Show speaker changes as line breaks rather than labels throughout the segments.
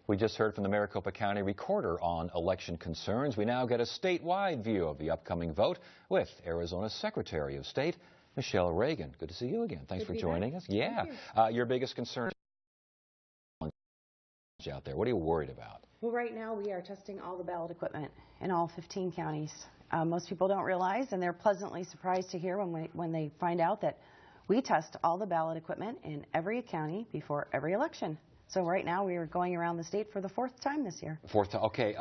We just heard from the Maricopa County Recorder on election concerns. We now get a statewide view of the upcoming vote with Arizona's Secretary of State, Michelle Reagan. Good to see you again. Thanks for joining us. Yeah. Your biggest concern out there. What are you worried about?
Well, right now we are testing all the ballot equipment in all 15 counties. Most people don't realize, and they're pleasantly surprised to hear when they find out that we test all the ballot equipment in every county before every election. So right now we are going around the state for the 4th time this year.
4th time. Okay.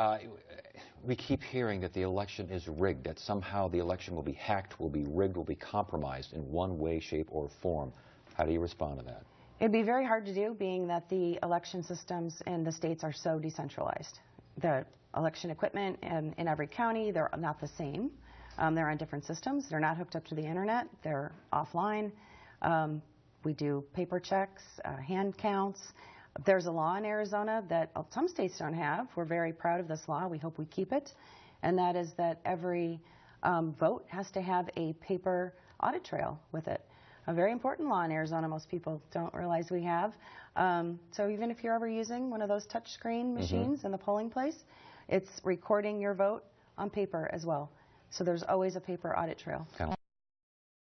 We keep hearing that the election is rigged, that somehow the election will be hacked, will be rigged, will be compromised in one way, shape, or form. How do you respond to that?
It'd be very hard to do, being that the election systems in the states are so decentralized. The election equipment in every county, they're not the same. They're on different systems. They're not hooked up to the internet. They're offline. We do paper checks, hand counts. There's a law in Arizona that some states don't have. We're very proud of this law. We hope we keep it. And that is that every vote has to have a paper audit trail with it. A very important law in Arizona most people don't realize we have. So even if you're ever using one of those touchscreen machines in the polling place, it's recording your vote on paper as well. So there's always a paper audit trail.
Kind of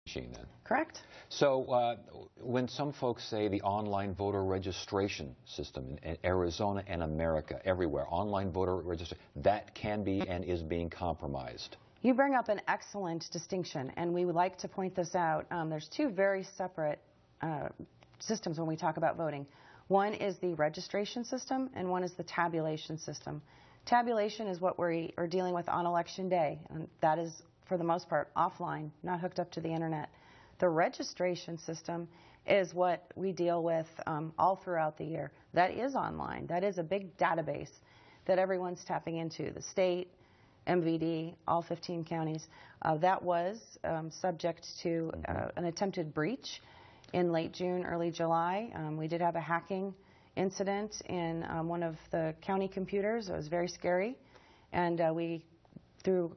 machine then.
Correct.
So when some folks say the online voter registration system in Arizona and America, everywhere, online voter registration, that can be and is being compromised.
You bring up an excellent distinction, and we would like to point this out. There's two very separate systems when we talk about voting. One is the registration system, and one is the tabulation system. Tabulation is what we are dealing with on Election Day, and that is, for the most part, offline, not hooked up to the internet. The registration system is what we deal with all throughout the year. That is online. That is a big database that everyone's tapping into. The state, MVD, all 15 counties. That was subject to an attempted breach in late June, early July. We did have a hacking incident in one of the county computers. It was very scary. And we, through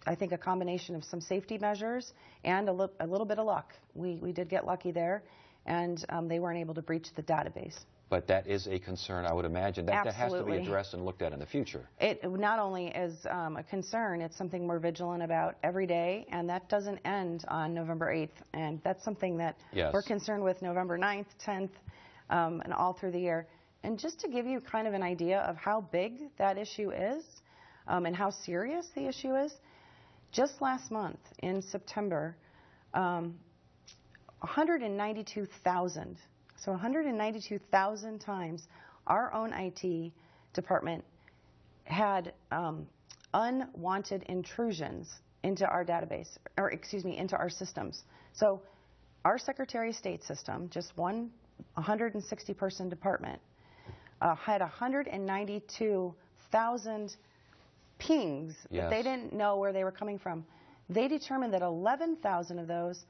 I think a combination of some safety measures and a little bit of luck, we did get lucky there, and they weren't able to breach the database.
But that is a concern, I would imagine. That has to be addressed and looked at in the future.
It not only is a concern, it's something we're vigilant about every day, and that doesn't end on November 8th. And that's something that we're concerned with November 9th, 10th, and all through the year. And just to give you kind of an idea of how big that issue is and how serious the issue is, just last month in September, 192,000. So 192,000 times our own IT department had unwanted intrusions into our database, or excuse me, into our systems. So our Secretary of State system, just one 160-person department, had 192,000 pings that they didn't know where they were coming from. They determined that 11,000 of those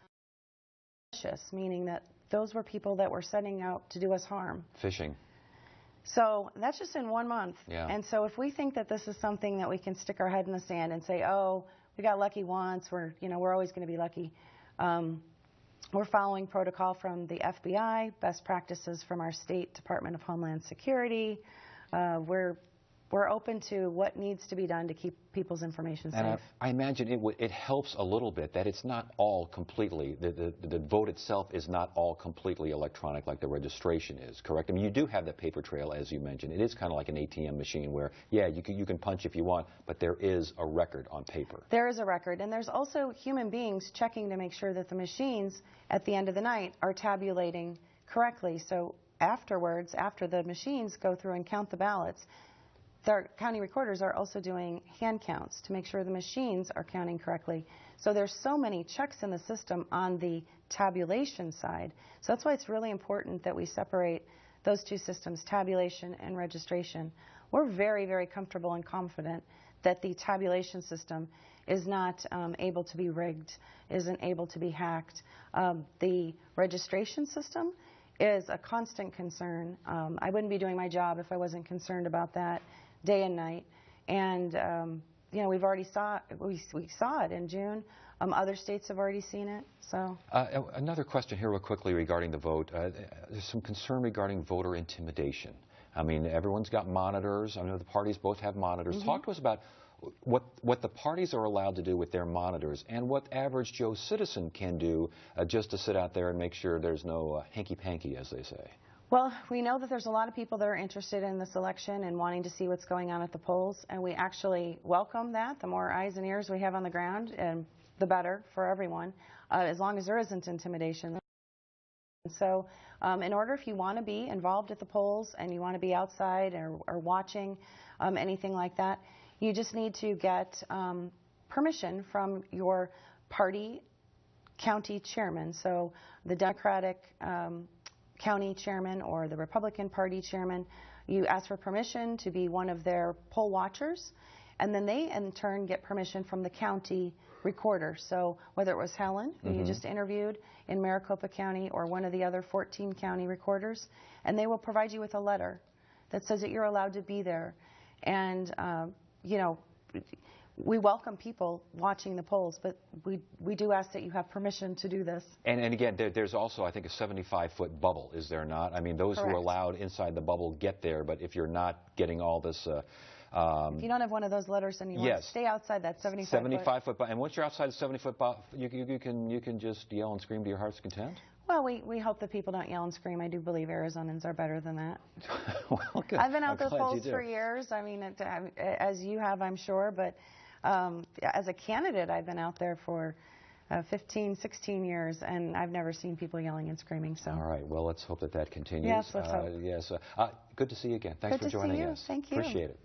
were malicious, meaning that those were people that were setting out to do us harm.
Phishing.
So that's just in 1 month. And so if we think that this is something that we can stick our head in the sand and say, oh, we got lucky once, we're always going to be lucky. We're following protocol from the FBI, best practices from our State Department of Homeland Security. We're open to what needs to be done to keep people's information safe.
And I imagine it helps a little bit that it's not all completely, the vote itself is not all completely electronic like the registration is, correct? I mean, you do have that paper trail, as you mentioned. It is kind of like an ATM machine where, yeah, you can punch if you want, but there is a record on paper.
There is a record, and there's also human beings checking to make sure that the machines at the end of the night are tabulating correctly. So afterwards, after the machines go through and count the ballots, the county recorders are also doing hand counts to make sure the machines are counting correctly. So there's so many checks in the system on the tabulation side. So that's why it's really important that we separate those two systems, tabulation and registration. We're very, very comfortable and confident that the tabulation system is not able to be rigged, isn't able to be hacked. The registration system is a constant concern. I wouldn't be doing my job if I wasn't concerned about that day and night. And you know, we've already we saw it in June. Other states have already seen it. So
another question here real quickly regarding the vote. There's some concern regarding voter intimidation. I mean, everyone's got monitors. I know the parties both have monitors.
Mm-hmm.
Talk to us about what the parties are allowed to do with their monitors and what average Joe citizen can do just to sit out there and make sure there's no hanky-panky, as they say.
Well, we know that there's a lot of people that are interested in this election and wanting to see what's going on at the polls, and we actually welcome that. The more eyes and ears we have on the ground, and the better for everyone, as long as there isn't intimidation. So in order, if you want to be involved at the polls and you want to be outside or watching anything like that, you just need to get permission from your party county chairman. So the Democratic county chairman or the Republican Party chairman, you ask for permission to be one of their poll watchers, and then they in turn get permission from the county recorder. So whether it was Helen, who you just interviewed in Maricopa County, or one of the other 14 county recorders, and they will provide you with a letter that says that you're allowed to be there. And you know, we welcome people watching the polls, but we do ask that you have permission to do this.
And again, there's also, I think, a 75-foot bubble, is there not? I mean, those
Correct.
who are allowed inside the bubble get there, but if you're not getting all this...
if you don't have one of those letters, then you want to stay outside that 75-foot.
And once you're outside the 70-foot, you can just yell and scream to your heart's content?
Well, we hope that people don't yell and scream. I do believe Arizonans are better than that.
Well, good.
I've been out
I'm
those
glad you
polls
do.
for years. I mean, as you have, I'm sure. But as a candidate, I've been out there for 15, 16 years, and I've never seen people yelling and screaming. So.
All right. Well, let's hope that continues.
Yes, let's hope.
Yes. Good to see you again. Thanks for joining us.
Thank you.
Appreciate it.